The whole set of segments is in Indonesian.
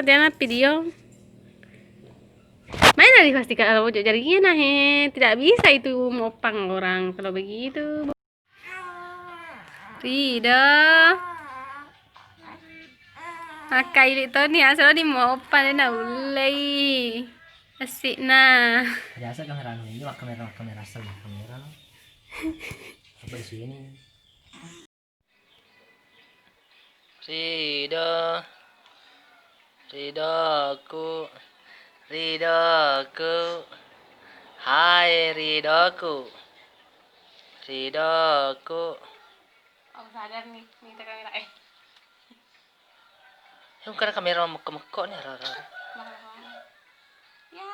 Tiana video. Main lagi pasti kalau wujud jarinya nah tidak bisa itu mopang orang kalau begitu. Tidak. Makai itu nih asal di mopang na ulai. Asik nah. Biasa kamera ini kamera asal kamera. Apa di sini? Ridoku, hai Ridoku. Oh sadar nih kamera Yung karena kamera mekok nih rara. Ya.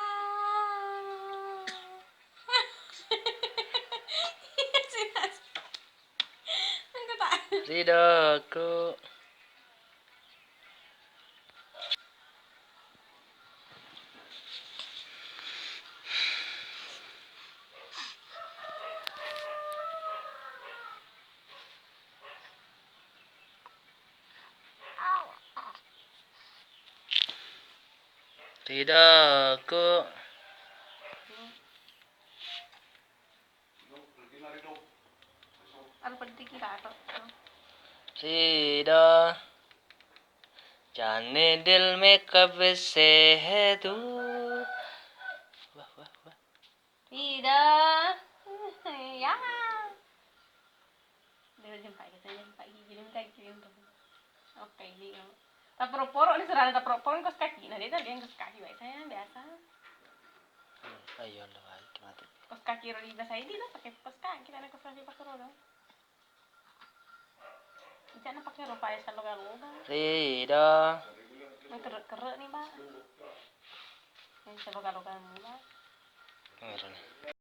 Ridoku. Ridoku. Rido. जाने दिल में कब से है तू. Wah. Tidak. Ya. Dia jempai gigi kirim tuh. Oke, ini. Tak poro-poro nih serana tak poro-poro kos kaki. Nah, dia tadi yang kos kaki baik saya biasa. Ayo lo baik mati. Kos kaki roli biasa ini lah pakai kos kaki karena kos kaki pakai roda. Jangan pakai ropa ya selalu kalau Rido. Kerek nih, Pak. Yang selalu kalau kamu, Pak. Kamera nih.